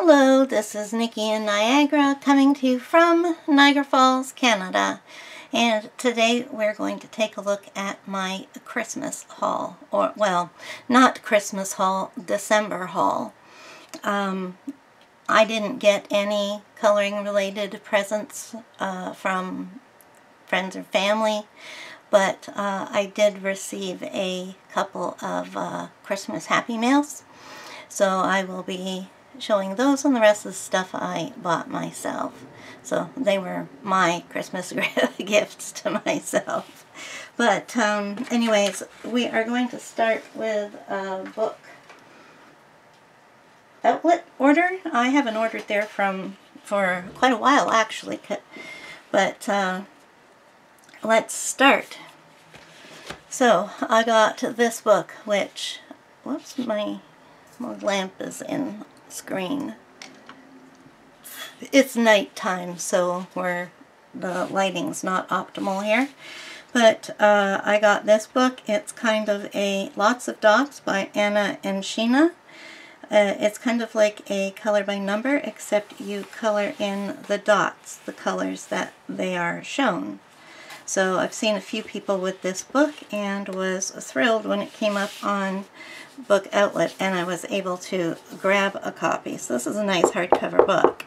Hello, this is Nikki in Niagara coming to you from Niagara Falls, Canada. And today we're going to take a look at my Christmas haul. Or, well, not Christmas haul, December haul. I didn't get any coloring related presents from friends or family, but I did receive a couple of Christmas Happy Mails. So I will be showing those and the rest of the stuff I bought myself. So they were my Christmas gifts to myself. But anyways, we are going to start with a book outlet order. I haven't ordered there for quite a while actually, but let's start. So I got this book, which, whoops, my lamp is in screen. It's nighttime, so the lighting's not optimal here. But I got this book. It's kind of a Lots of Dots by Anna and Sheena. It's kind of like a color by number, except you color in the dots, the colors that they are shown. So I've seen a few people with this book and was thrilled when it came up on Book Outlet and I was able to grab a copy. So this is a nice hardcover book.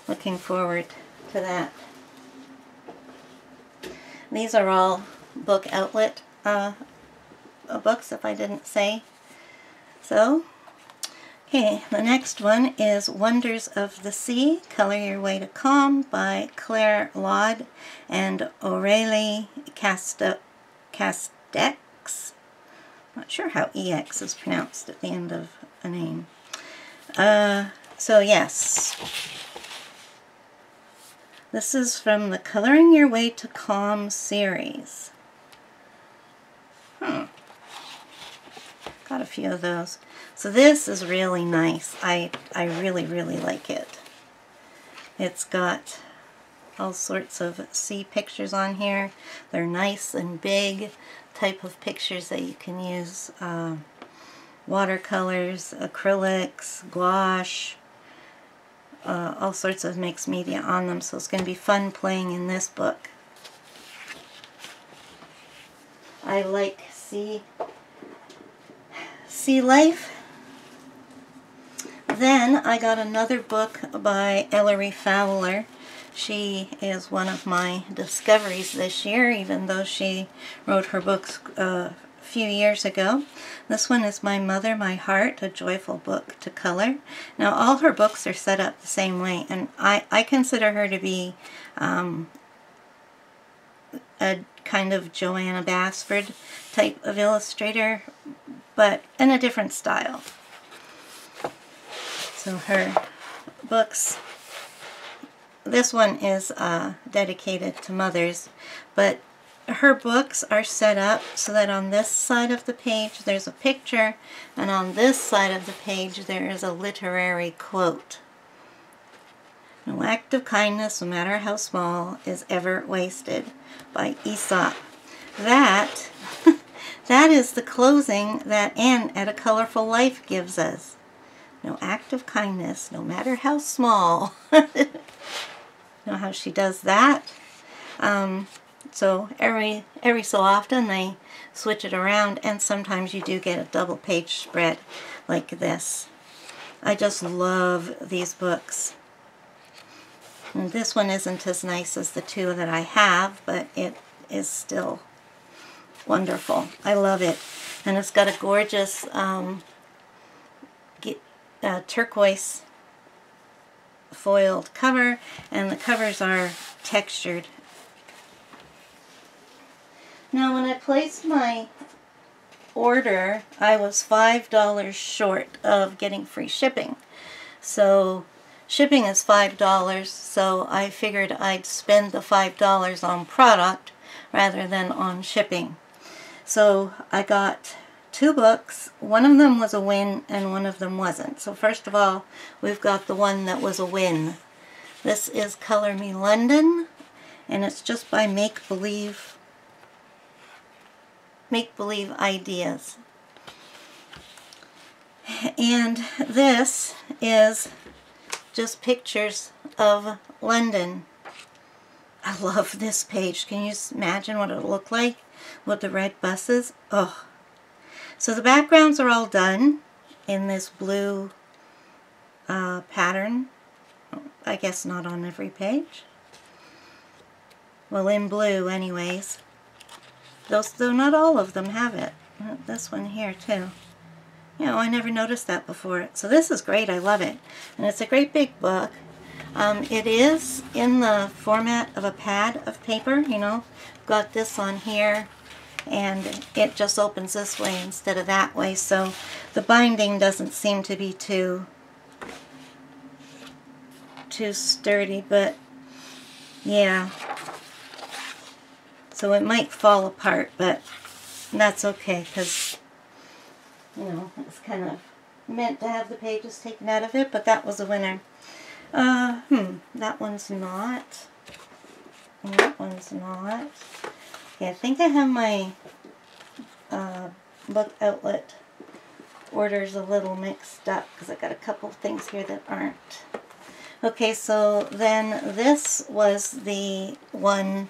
Looking forward to that. These are all Book Outlet books, if I didn't say so. Okay, the next one is Wonders of the Sea, Color Your Way to Calm by Claire Laude and Aurélie Castex. Not sure how EX is pronounced at the end of a name. So yes, this is from the Coloring Your Way to Calm series. Got a few of those. So this is really nice. I really like it. It's got all sorts of sea pictures on here. They're nice and big type of pictures that you can use. Watercolors, acrylics, gouache, all sorts of mixed media on them. So it's going to be fun playing in this book. I like sea life. Then I got another book by Ellery Fowler. She is one of my discoveries this year, even though she wrote her books a few years ago. This one is My Mother, My Heart, a joyful book to color. Now all her books are set up the same way, and I consider her to be a kind of Joanna Basford type of illustrator, but in a different style. So her books, this one is dedicated to mothers, but her books are set up so that on this side of the page there's a picture, and on this side of the page there is a literary quote. No act of kindness, no matter how small, is ever wasted, by Aesop. That is the closing that Anne at A Colorful Life gives us. No act of kindness, no matter how small. Know how she does that? So every so often they switch it around, and sometimes you do get a double page spread like this. I just love these books. And this one isn't as nice as the two that I have, but it is still wonderful. I love it. And it's got a gorgeous turquoise foiled cover, and the covers are textured. Now when I placed my order, I was $5 short of getting free shipping. So shipping is $5, so I figured I'd spend the $5 on product rather than on shipping. So I got two books. One of them was a win and one of them wasn't. So first of all, we've got the one that was a win. This is Color Me London, and it's just by Make Believe Ideas. And this is just pictures of London. I love this page. Can you imagine what it looked like with the red buses? Oh. So the backgrounds are all done in this blue pattern. I guess not on every page. Well, in blue anyways. Though not all of them have it. This one here too. You know, I never noticed that before. So this is great. I love it. And it's a great big book. It is in the format of a pad of paper, you know. Got this on here, and it just opens this way instead of that way. So the binding doesn't seem to be too sturdy, but yeah. So it might fall apart, but that's okay, because, you know, it's kind of meant to have the pages taken out of it, but that was a winner. That one's not. And that one's not. Yeah, I think I have my book outlet orders a little mixed up, because I got a couple of things here that aren't. Okay, so then this was the one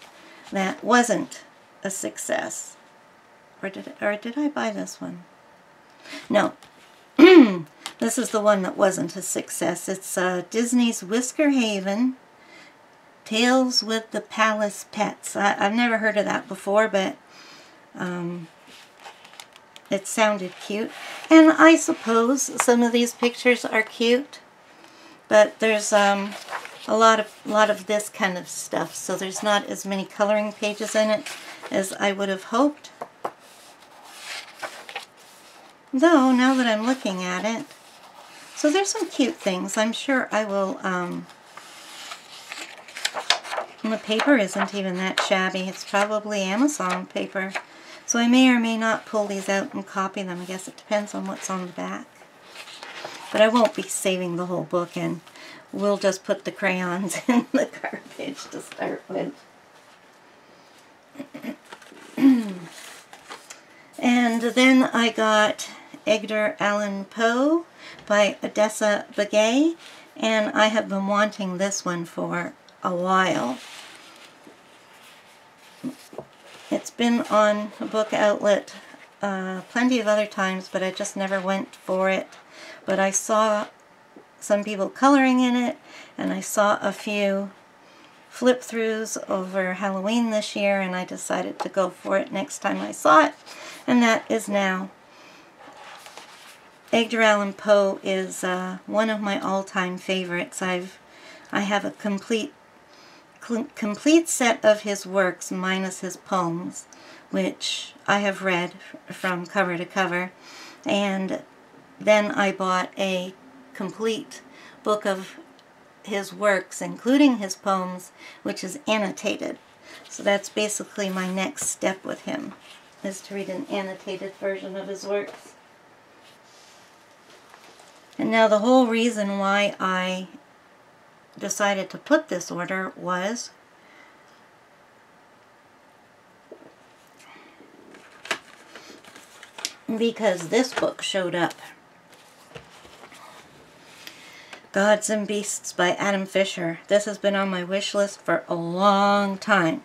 that wasn't a success. Or did I buy this one? No. This is the one that wasn't a success. It's Disney's Whisker Haven, Tales with the Palace Pets. I've never heard of that before, but it sounded cute. And I suppose some of these pictures are cute, but there's a lot of this kind of stuff, so there's not as many coloring pages in it as I would have hoped. Though, now that I'm looking at it, so there's some cute things. I'm sure I will, and the paper isn't even that shabby. It's probably Amazon paper. So I may or may not pull these out and copy them. I guess it depends on what's on the back. But I won't be saving the whole book, and we'll just put the crayons in the garbage to start with. And then I got Edgar Allan Poe by Odessa Begay, and I have been wanting this one for a while. It's been on a book outlet plenty of other times, but I just never went for it. But I saw some people coloring in it, and I saw a few flip-throughs over Halloween this year, and I decided to go for it next time I saw it, and that is now. Edgar Allan Poe is one of my all-time favorites. I have a complete set of his works minus his poems, which I have read from cover to cover, and then I bought a complete book of his works, including his poems, which is annotated. So that's basically my next step with him, is to read an annotated version of his works. And now the whole reason why I decided to put this order was because this book showed up. Gods and Beasts by Adam Fisher. This has been on my wish list for a long time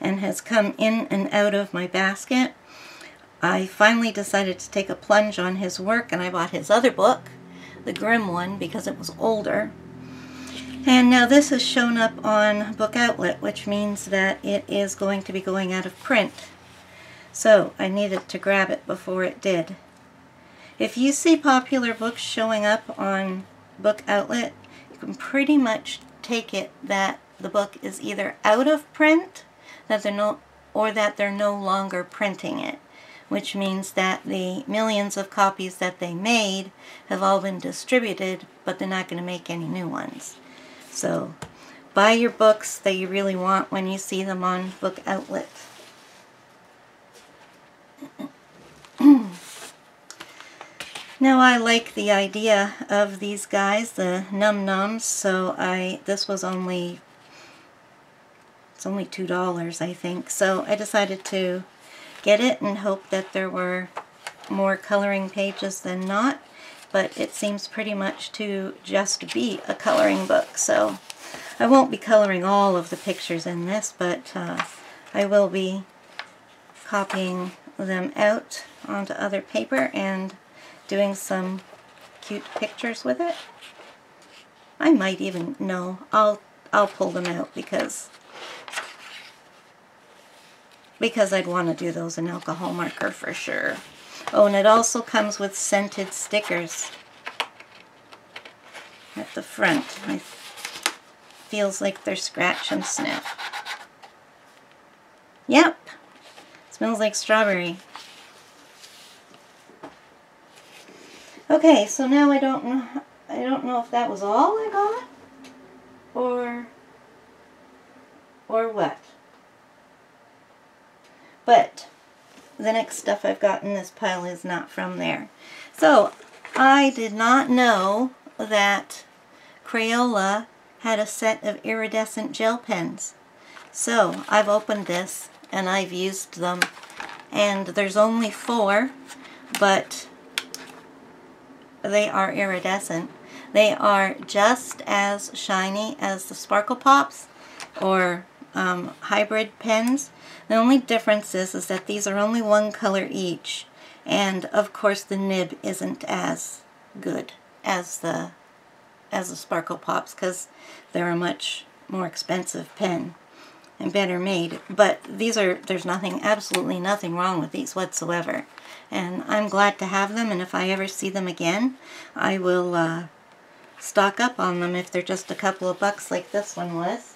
and has come in and out of my basket. I finally decided to take a plunge on his work, and I bought his other book, the Grimm one, because it was older. And now this has shown up on Book Outlet, which means that it is going to be going out of print. So I needed to grab it before it did. If you see popular books showing up on Book Outlet, you can pretty much take it that the book is either out of print, or that they're no longer printing it, which means that the millions of copies that they made have all been distributed, but they're not going to make any new ones. So buy your books that you really want when you see them on Book Outlet. Now I like the idea of these guys, the Num Nums, so this was only, it's only $2 I think, so I decided to get it and hope that there were more coloring pages than not. but it seems pretty much to just be a coloring book. So I won't be coloring all of the pictures in this, but I will be copying them out onto other paper and doing some cute pictures with it. I might even, no, I'll pull them out because I'd want to do those in alcohol marker for sure. Oh, and it also comes with scented stickers at the front. It feels like they're scratch and sniff. Yep, smells like strawberry. Okay, so now I don't know if that was all I got or what. But the next stuff I've got in this pile is not from there. So I did not know that Crayola had a set of iridescent gel pens. So I've opened this and I've used them, and there's only 4, but they are iridescent. They are just as shiny as the Sparkle Pops or hybrid pens. The only difference is that these are only 1 color each, and of course the nib isn't as good as the Sparkle Pops because they're a much more expensive pen and better made. But there's absolutely nothing wrong with these whatsoever, and I'm glad to have them, and if I ever see them again I will stock up on them if they're just a couple of bucks like this one was.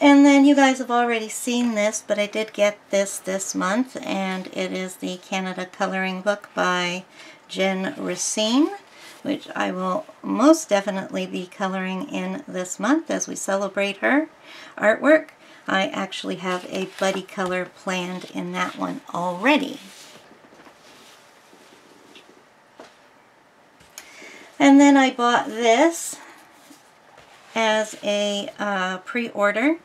And then you guys have already seen this, but I did get this month, and it is the Canada Coloring Book by Jen Racine, which I will most definitely be coloring in this month as we celebrate her artwork. I actually have a buddy color planned in that one already. And then I bought this as a pre-order,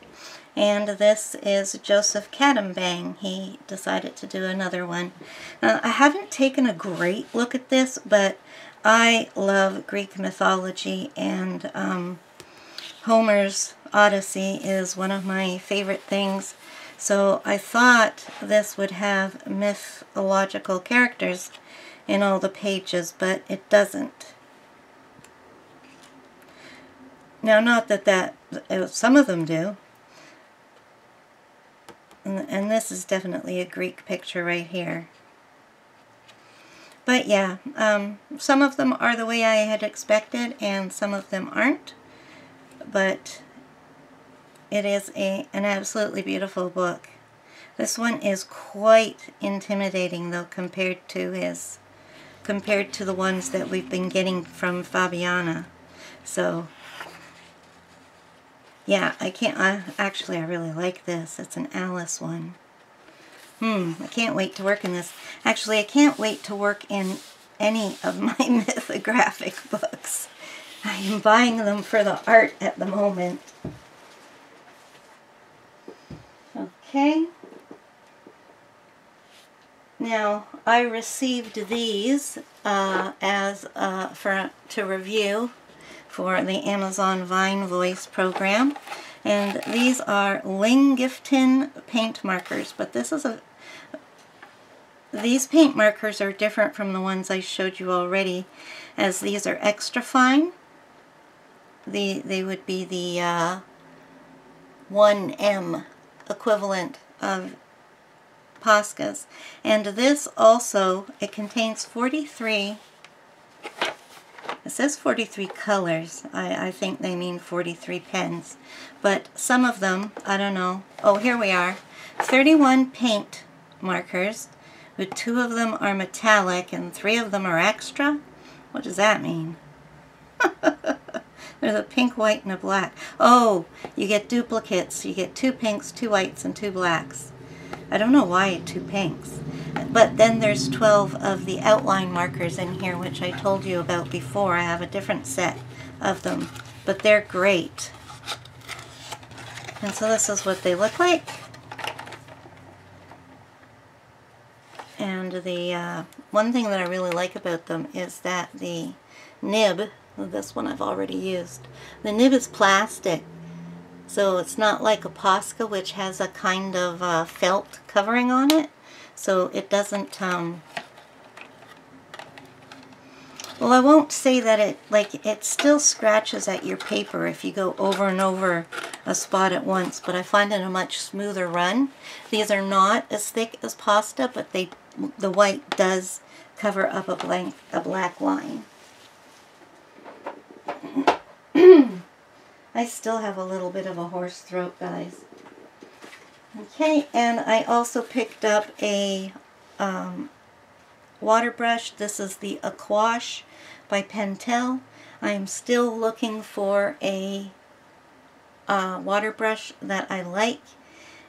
and this is Joseph Cadambang. He decided to do another one. I haven't taken a great look at this, but I love Greek mythology, and Homer's Odyssey is one of my favorite things, so I thought this would have mythological characters in all the pages, but it doesn't. Now, not that some of them do, and this is definitely a Greek picture right here. But yeah, some of them are the way I had expected, and some of them aren't. But it is an absolutely beautiful book. This one is quite intimidating, though, compared to the ones that we've been getting from Fabiana. So yeah, actually I really like this. It's an Alice one. I can't wait to work in this. Actually, I can't wait to work in any of my mythographic books. I am buying them for the art at the moment. Okay. Now, I received these to review for the Amazon Vine Voice program, and these are Lingifton paint markers. But these paint markers are different from the ones I showed you already, as these are extra fine. They would be the 1M equivalent of Posca's. And this also, it contains 43, it says 43 colors. I think they mean 43 pens. But some of them, I don't know. Oh, here we are. 31 paint markers, but 2 of them are metallic and 3 of them are extra. What does that mean? There's a pink, white, and a black. Oh, you get duplicates. You get 2 pinks, 2 whites, and 2 blacks. I don't know why 2 pinks. But then there's 12 of the outline markers in here, which I told you about before. I have a different set of them, but they're great. And so this is what they look like. And the one thing that I really like about them is that the nib, this one I've already used, the nib is plastic. So it's not like a Posca, which has a kind of felt covering on it. So it doesn't, well, I won't say that it still scratches at your paper if you go over and over a spot at once, but I find it a much smoother run. These are not as thick as pasta, but the white does cover up a black line. I still have a little bit of a hoarse throat, guys. Okay, and I also picked up a water brush. This is the Aquash by Pentel. I am still looking for a water brush that I like,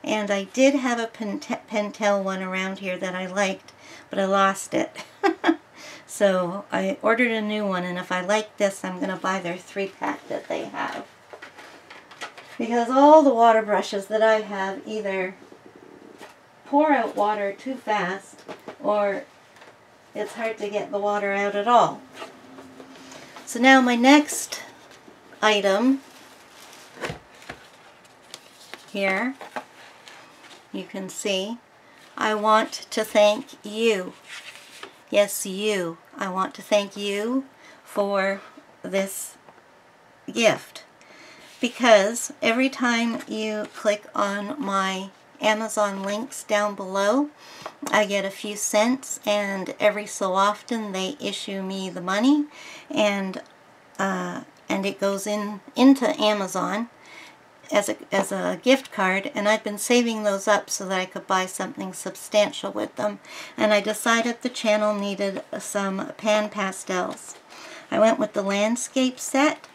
and I did have a Pentel one around here that I liked, but I lost it. So I ordered a new one, and if I like this, I'm going to buy their 3-pack that they have. Because all the water brushes that I have either pour out water too fast, or it's hard to get the water out at all. So now my next item here, you can see, I want to thank you. Yes, you. I want to thank you for this gift. Because every time you click on my Amazon links down below, I get a few cents, and every so often they issue me the money, and it goes into Amazon as a gift card, and I've been saving those up so that I could buy something substantial with them, and I decided the channel needed some pan pastels. I went with the landscape set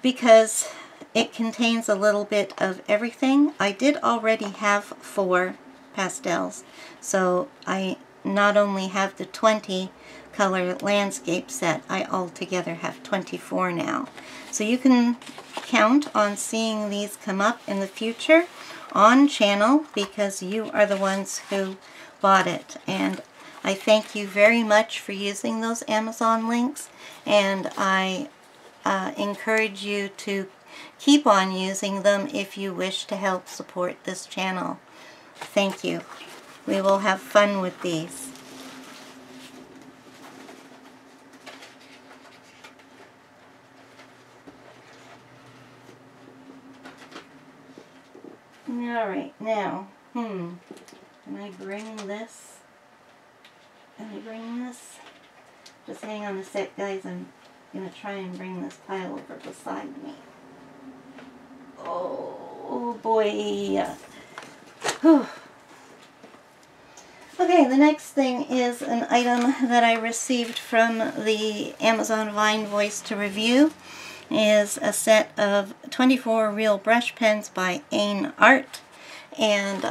because it contains a little bit of everything. I did already have 4 pastels, so I not only have the 20 color landscape set, I altogether have 24 now. So you can count on seeing these come up in the future on channel, because you are the ones who bought it, and I thank you very much for using those Amazon links, and I encourage you to keep on using them if you wish to help support this channel. Thank you. We will have fun with these. Alright, now, can I bring this? Can I bring this? Just hang on a sec, guys. I'm going to try and bring this pile over beside me. Oh boy. Whew. Okay, the next thing is an item that I received from the Amazon Vine Voice to review. Is a set of 24 real brush pens by Ain Art, and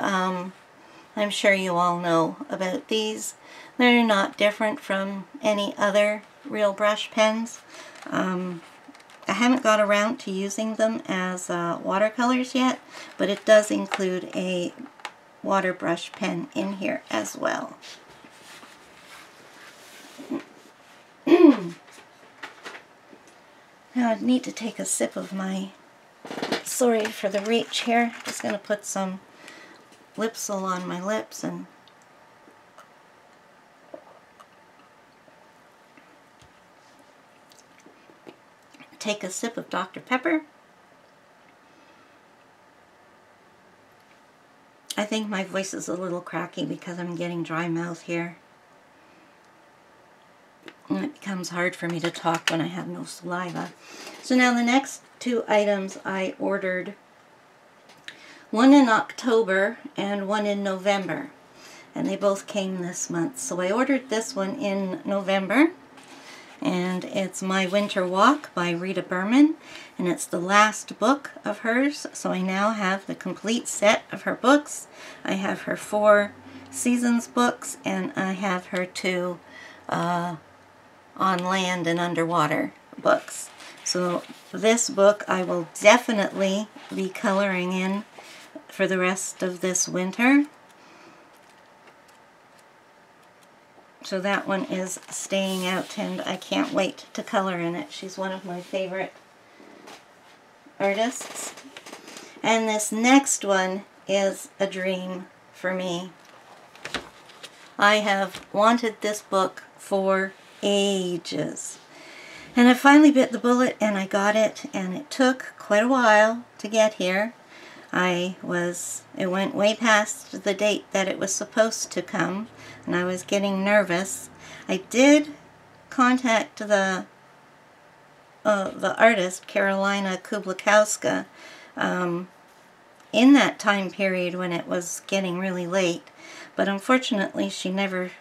I'm sure you all know about these. They're not different from any other real brush pens. I haven't got around to using them as watercolors yet, but it does include a water brush pen in here as well. Now I need to take a sip of my, sorry for the reach here, just going to put some Lipsil on my lips and take a sip of Dr. Pepper. I think my voice is a little cracky because I'm getting dry mouth here. And it becomes hard for me to talk when I have no saliva. So now the next 2 items I ordered, one in October and one in November, and they both came this month. So I ordered this one in November, and it's My Winter Walk by Rita Berman, and it's the last book of hers, so I now have the complete set of her books. I have her 4 seasons books, and I have her 2 on land and underwater books. So this book I will definitely be coloring in for the rest of this winter. So that one is staying out, and I can't wait to color in it. She's one of my favorite artists. And this next one is a dream for me. I have wanted this book for ages. And I finally bit the bullet and I got it, and it took quite a while to get here. It went way past the date that it was supposed to come, and I was getting nervous. I did contact the artist, Carolina Kublikowska, in that time period when it was getting really late, but unfortunately she never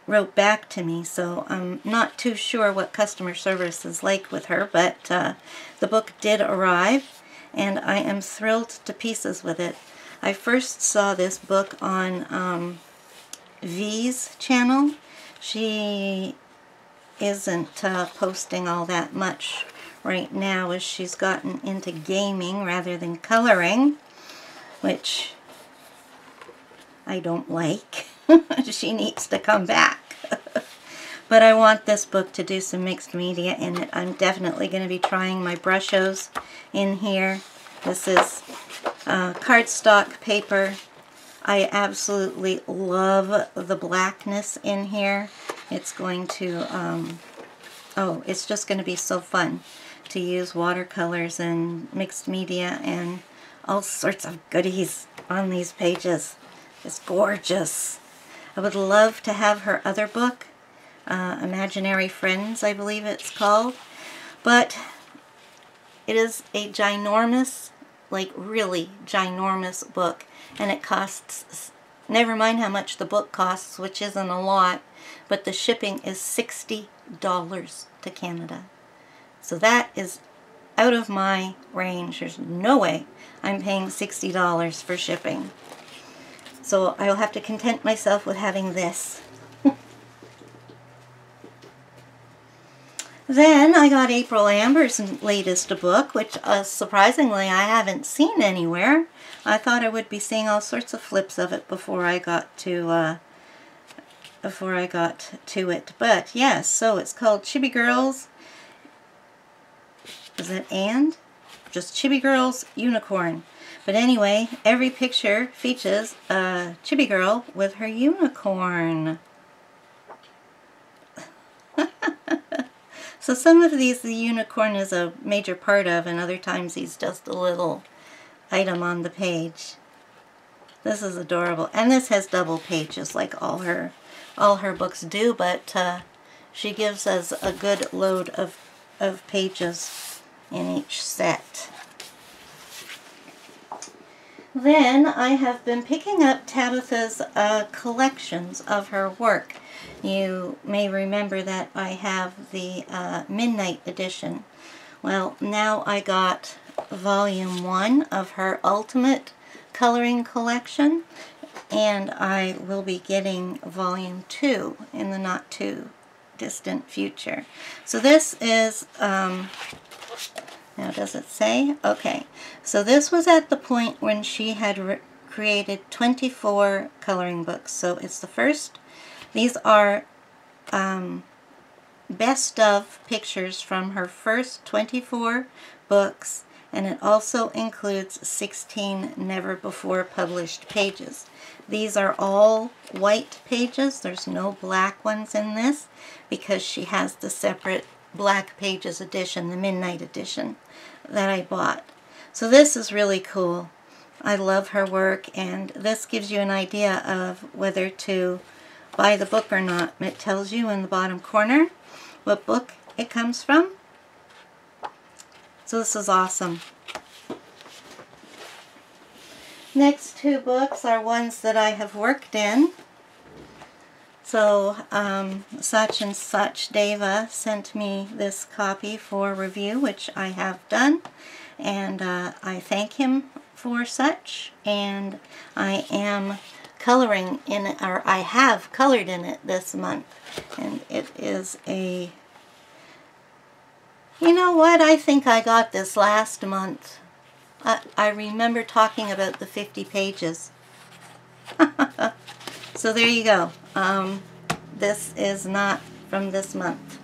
wrote back to me, so I'm not too sure what customer service is like with her, but the book did arrive, and I am thrilled to pieces with it. I first saw this book on V's channel. She isn't posting all that much right now, as she's gotten into gaming rather than coloring, which I don't like. She needs to come back. But I want this book to do some mixed media in it. I'm definitely going to be trying my brushos in here. This is cardstock paper. I absolutely love the blackness in here. It's going to, it's just going to be so fun to use watercolors and mixed media and all sorts of goodies on these pages. It's gorgeous. I would love to have her other book, Imaginary Friends, I believe it's called. But it is a ginormous, like really ginormous book. And it costs, never mind how much the book costs, which isn't a lot, but the shipping is $60 to Canada. So that is out of my range. There's no way I'm paying $60 for shipping. So I'll have to content myself with having this. Then I got April Amber's latest book, which surprisingly I haven't seen anywhere. I thought I would be seeing all sorts of flips of it before I got to it. But yes, so it's called Chibi Girls. Is it and? Just Chibi Girls Unicorn. But anyway, every picture features a chibi girl with her unicorn. So some of these the unicorn is a major part of, and other times he's just a little item on the page. This is adorable. And this has double pages like all her books do, but she gives us a good load of pages in each set. Then I have been picking up Tabitha's collections of her work. You may remember that I have the Midnight edition. Well, now I got volume 1 of her Ultimate coloring collection, and I will be getting volume 2 in the not too distant future. So this is now, does it say? Okay. So this was at the point when she had created 24 coloring books. So it's the first. These are best of pictures from her first 24 books, and it also includes 16 never before published pages. These are all white pages. There's no black ones in this because she has the separate Black Pages edition, the Midnight edition that I bought. So this is really cool. I love her work, and this gives you an idea of whether to buy the book or not. It tells you in the bottom corner what book it comes from. So this is awesome. Next two books are ones that I have worked in. So, Such and Such Deva sent me this copy for review, which I have done, and I thank him for such, and I am coloring in it, or I have colored in it this month, and it is a, you know what, I think I got this last month. I remember talking about the 50 pages. So there you go. This is not from this month.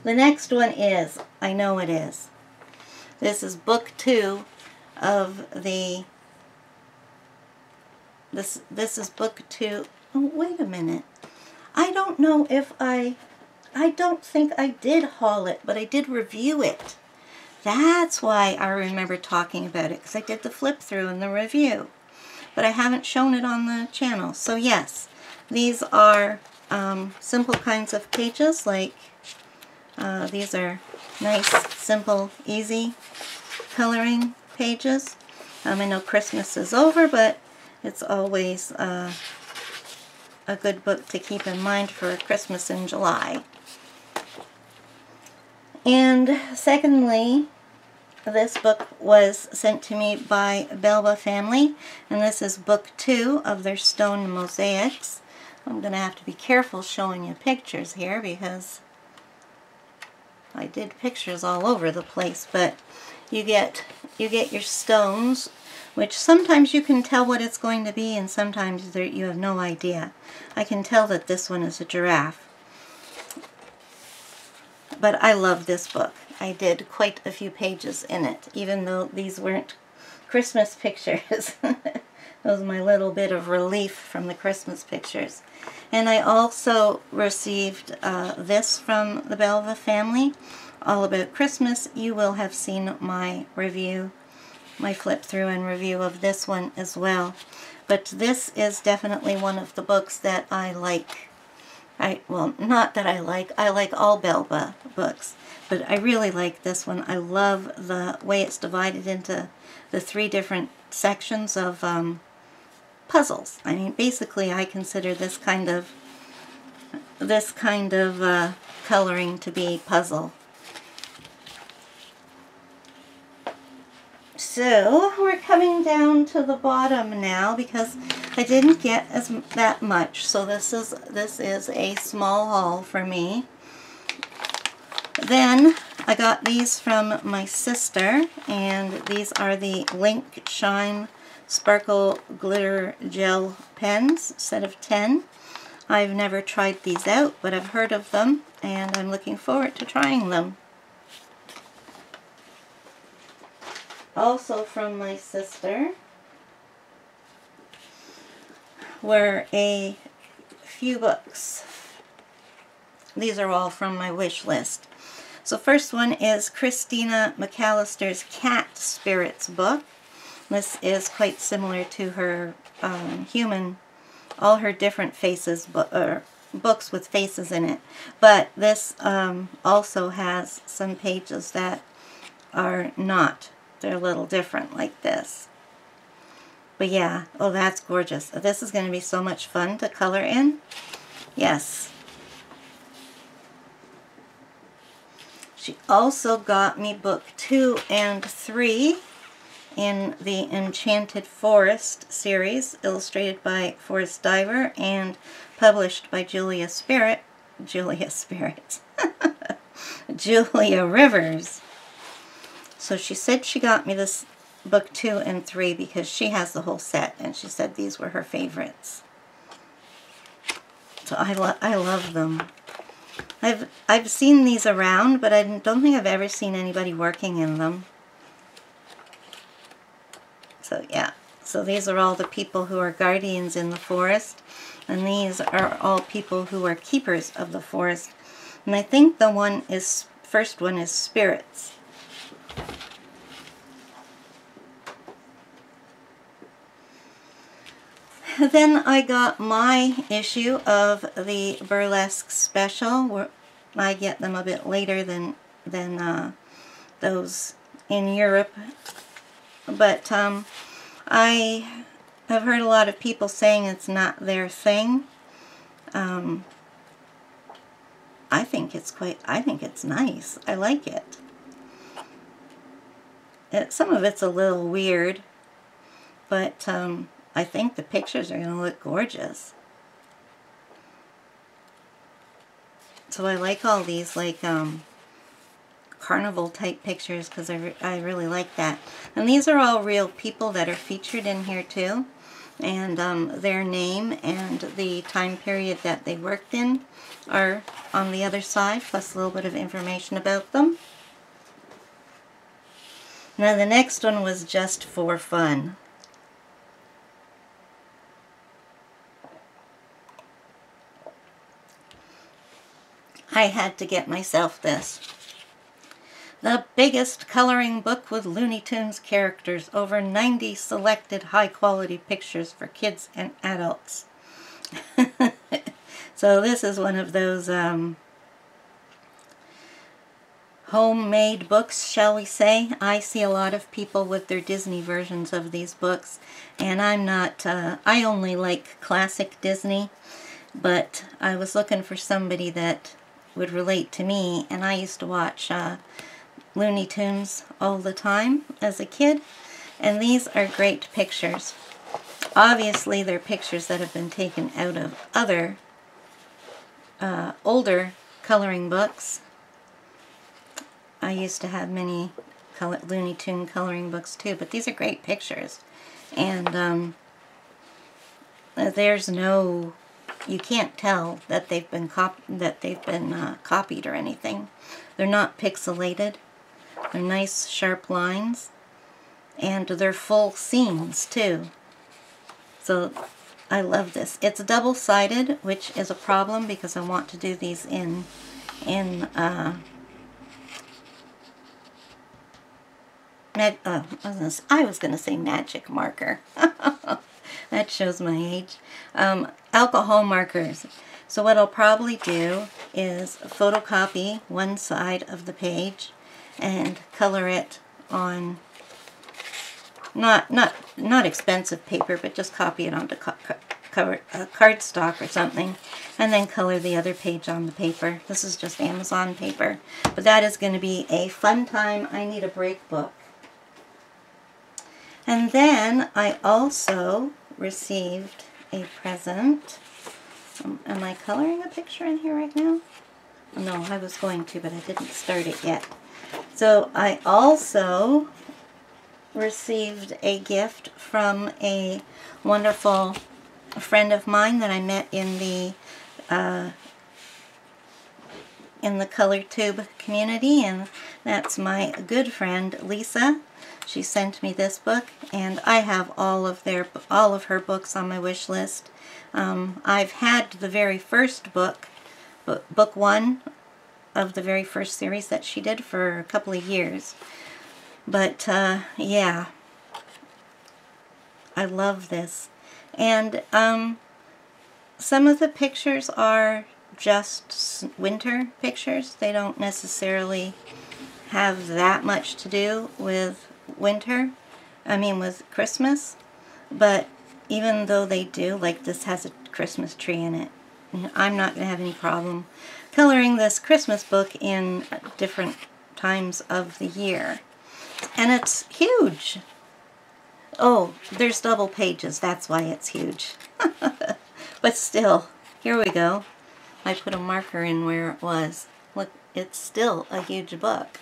The next one is, I know it is. This is book 2 of the, this is book 2. Oh, wait a minute. I don't know if I don't think I did haul it, but I did review it. That's why I remember talking about it, because I did the flip through and the review. But I haven't shown it on the channel. So yes, these are simple kinds of pages, like these are nice, simple, easy coloring pages. I know Christmas is over, but it's always a good book to keep in mind for Christmas in July. And secondly, this book was sent to me by Belva family, and this is book 2 of their stone mosaics. I'm going to have to be careful showing you pictures here because I did pictures all over the place, but you get your stones, which sometimes you can tell what it's going to be and sometimes you have no idea. I can tell that this one is a giraffe. But I love this book. I did quite a few pages in it, even though these weren't Christmas pictures. That was my little bit of relief from the Christmas pictures. And I also received this from the Belva family, all about Christmas. You will have seen my review, my flip through and review of this one as well. But this is definitely one of the books that I like. Well, not that I like all Belva books, but I really like this one. I love the way it's divided into the 3 different sections of puzzles. I mean, basically, I consider this kind of coloring to be puzzle. So we're coming down to the bottom now because I didn't get that much. So this is a small haul for me. Then I got these from my sister, and these are the Link Shine Sparkle Glitter Gel Pens, set of 10. I've never tried these out, but I've heard of them, and I'm looking forward to trying them. Also from my sister were a few books. These are all from my wish list. So first one is Christina McAllister's Cat Spirits book. This is quite similar to her all her different faces books with faces in it. But this also has some pages that are not. They're a little different, like this. But yeah, oh, that's gorgeous. This is going to be so much fun to color in. Yes. She also got me book 2 and 3 in the Enchanted Forest series, illustrated by Forrest Diver and published by Julia Rivers. So she said she got me this book 2 and 3 because she has the whole set, and she said these were her favorites. So I love them. I've seen these around, but I don't think I've ever seen anybody working in them. So yeah, so these are all the people who are guardians in the forest, and these are all people who are keepers of the forest. And I think the first one is spirits. Then I got my issue of the Burlesque Special, where I get them a bit later than those in Europe. But I have heard a lot of people saying it's not their thing. I think it's nice. I like it. Some of it's a little weird, but I think the pictures are going to look gorgeous. So I like all these like carnival type pictures because I really like that. And these are all real people that are featured in here too. And their name and the time period that they worked in are on the other side, plus a little bit of information about them. Now the next one was just for fun. I had to get myself this. The biggest coloring book with Looney Tunes characters. Over 90 selected high-quality pictures for kids and adults. So this is one of those homemade books, shall we say. I see a lot of people with their Disney versions of these books. And I'm not, I only like classic Disney. But I was looking for somebody that would relate to me, and I used to watch Looney Tunes all the time as a kid, and these are great pictures. Obviously they're pictures that have been taken out of other older coloring books. I used to have many Looney Tune coloring books too, but these are great pictures, and there's no, you can't tell that they've been copied or anything. They're not pixelated. They're nice sharp lines, and they're full scenes too. So I love this. It's double-sided, which is a problem because I want to do these I was going to say magic marker. That shows my age. Alcohol markers. So what I'll probably do is photocopy one side of the page and color it on not expensive paper, but just copy it onto cardstock or something, and then color the other page on the paper. This is just Amazon paper, but that is going to be a fun time. I need a break book. And then I also received a present. Am I coloring a picture in here right now? No, I was going to, but I didn't start it yet. So I also received a gift from a wonderful friend of mine that I met in the color tube community, and that's my good friend Lisa. She sent me this book, and I have all of her books on my wish list. I've had the very first book, book one of the very first series that she did, for a couple of years. But yeah, I love this. And some of the pictures are just winter pictures. They don't necessarily have that much to do with winter, with Christmas, but even though they do, like this has a Christmas tree in it, I'm not going to have any problem coloring this Christmas book in different times of the year. And it's huge. Oh, there's double pages, that's why it's huge. But still, here we go. I put a marker in where it was. Look, it's still a huge book.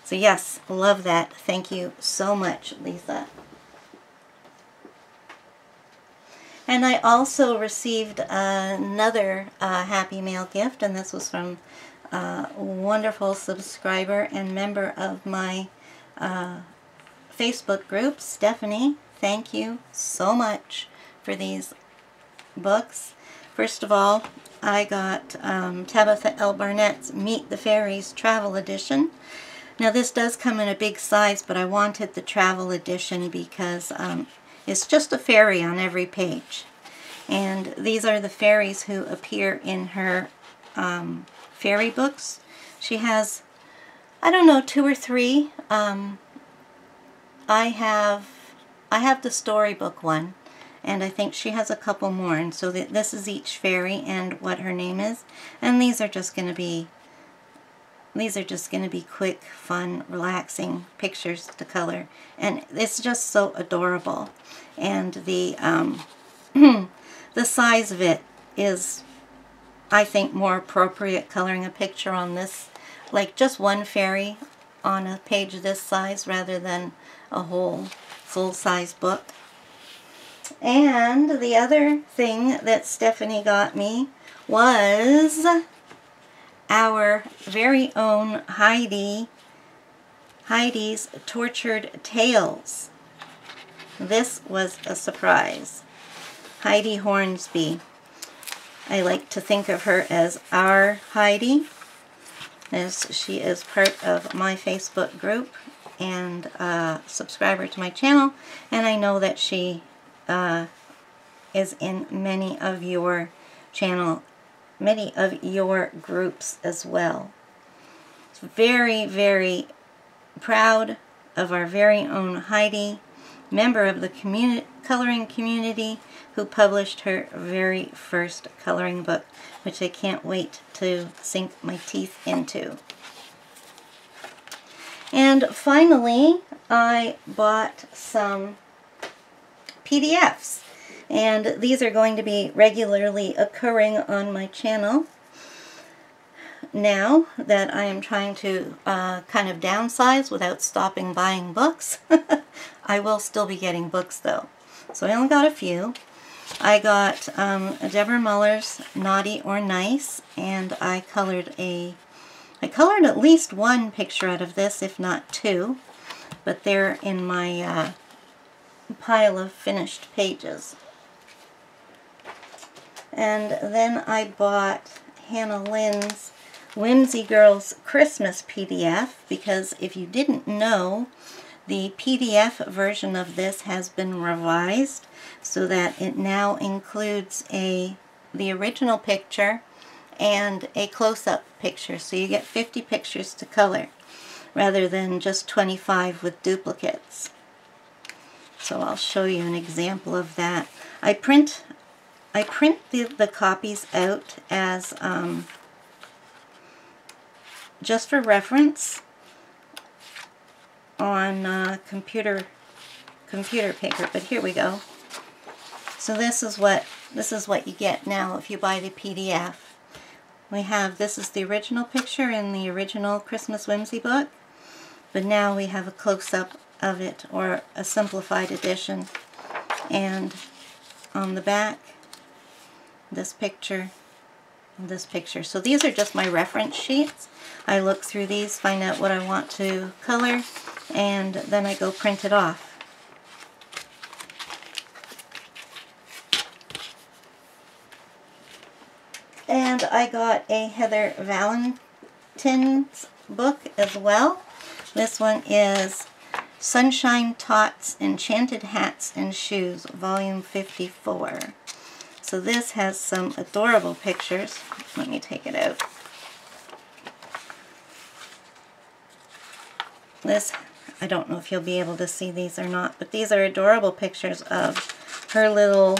So yes, love that. Thank you so much, Lisa. And I also received another Happy Mail gift, and this was from a wonderful subscriber and member of my Facebook group, Stephanie. Thank you so much for these books. First of all, I got Tabitha L. Barnett's Meet the Fairies Travel Edition. Now this does come in a big size, but I wanted the travel edition because it's just a fairy on every page. And these are the fairies who appear in her fairy books. She has, I don't know, 2 or 3. I have the storybook one, and I think she has a couple more. And so this is each fairy and what her name is. And these are just going to be quick, fun, relaxing pictures to color, and it's just so adorable. And the the size of it is, I think, more appropriate coloring a picture on this, like just one fairy on a page this size rather than a whole full-size book. And the other thing that Stephanie got me was our very own Heidis Tortured Tales. This was a surprise. Heidi Hornsby. I like to think of her as our Heidi, as she is part of my Facebook group and a subscriber to my channel, and I know that she is in many of your groups as well. Very, very proud of our very own Heidi, member of the coloring community, who published her very first coloring book, which I can't wait to sink my teeth into. And finally, I bought some PDFs, and these are going to be regularly occurring on my channel now that I am trying to kind of downsize without stopping buying books. I will still be getting books though. So I only got a few. I got Deborah Mullers' Naughty or Nice, and I colored at least one picture out of this, if not two, but they're in my pile of finished pages. And then I bought Hannah Lynns' Whimsy Girls Christmas PDF, because if you didn't know, the PDF version of this has been revised so that it now includes the original picture and a close-up picture. So you get 50 pictures to color rather than just 25 with duplicates. So I'll show you an example of that. I print the copies out as just for reference on computer paper, but here we go. So this is what you get now if you buy the PDF. This is the original picture in the original Christmas Whimsy book, but now we have a close-up of it, or a simplified edition, and on the back, this picture, and this picture. So these are just my reference sheets. I look through these, find out what I want to color, and then I go print it off. And I got a Heather Valentines book as well. This one is Sunshine Tots, Enchanted Hats and Shoes, Volume 54. So this has some adorable pictures. Let me take it out. This, I don't know if you'll be able to see these or not, but these are adorable pictures of her little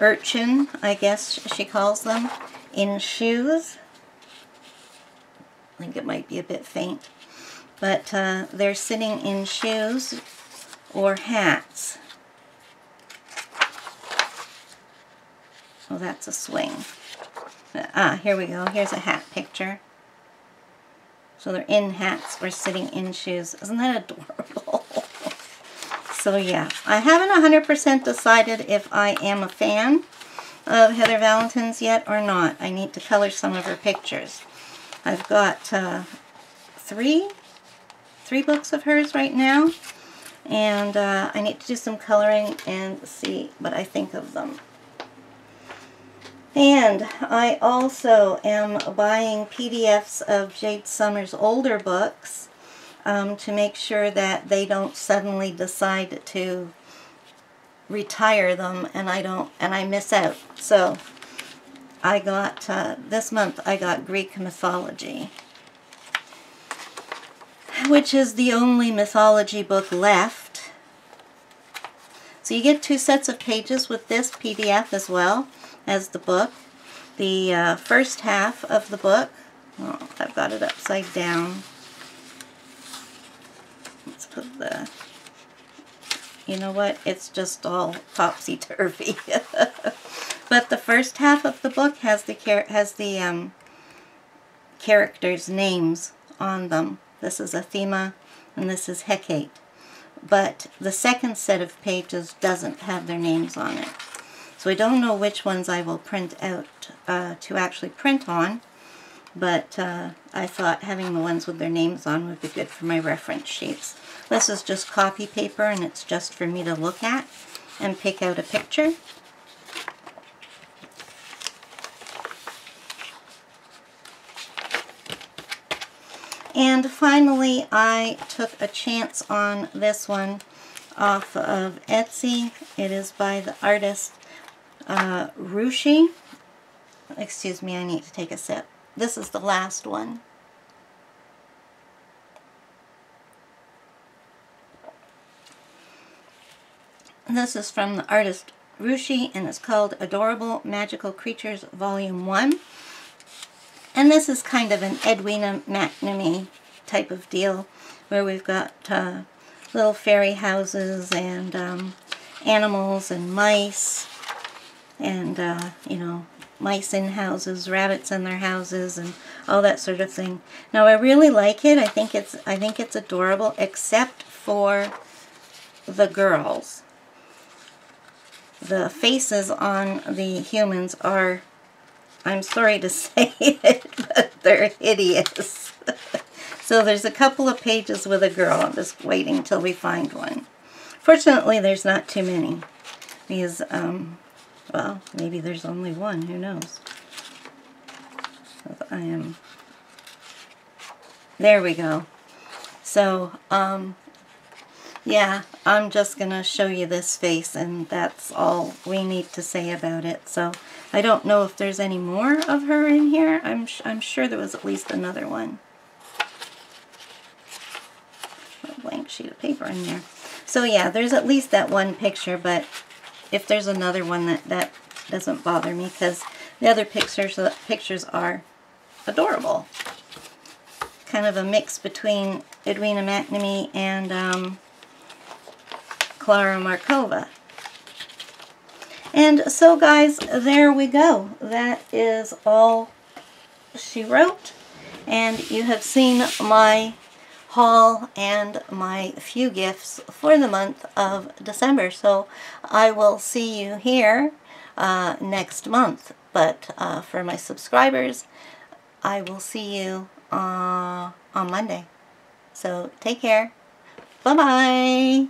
urchin, I guess she calls them, in shoes. I think it might be a bit faint. But they're sitting in shoes or hats. Oh, that's a swing. Here we go. Here's a hat picture. So they're in hats or sitting in shoes. Isn't that adorable? So yeah, I haven't 100% decided if I am a fan of Heather Valentines yet or not. I need to color some of her pictures. I've got three books of hers right now, and I need to do some coloring and see what I think of them. And I also am buying PDFs of Jade Summer's older books to make sure that they don't suddenly decide to retire them and I miss out. So I got this month I got Greek Mythology, which is the only mythology book left. So you get 2 sets of pages with this PDF as well as the book. The first half of the book, oh, I've got it upside down. Let's put you know what, it's just all topsy-turvy. But the first half of the book has the characters' names on them. This is Athema and this is Hecate. But the second set of pages doesn't have their names on it. So I don't know which ones I will print out to actually print on, but I thought having the ones with their names on would be good for my reference sheets. This is just copy paper, and it's just for me to look at and pick out a picture. And finally, I took a chance on this one off of Etsy. It is by the artist Rushy. Excuse me, I need to take a sip. This is the last one. This is from the artist Rushy, and it's called Adorable Magical Creatures Volume 1. And this is kind of an Edwina McNamee type of deal, where we've got little fairy houses and animals and mice, and you know, mice in houses, rabbits in their houses, and all that sort of thing. Now I really like it. I think it's adorable, except for the girls. The faces on the humans are, I'm sorry to say it, but they're hideous. So there's a couple of pages with a girl. I'm just waiting until we find one. Fortunately, there's not too many. Because, well, maybe there's only one. Who knows? There we go. So, yeah, I'm just going to show you this face, and that's all we need to say about it. So I don't know if there's any more of her in here. I'm sure there was at least another one. A blank sheet of paper in there. So yeah, there's at least that one picture, but if there's another one, that doesn't bother me, because the other pictures are adorable. Kind of a mix between Edwina McNamee and Clara Markova. And so guys, there we go. That is all she wrote. And you have seen my haul and my few gifts for the month of December. So I will see you here next month. But for my subscribers, I will see you on Monday. So take care. Bye-bye.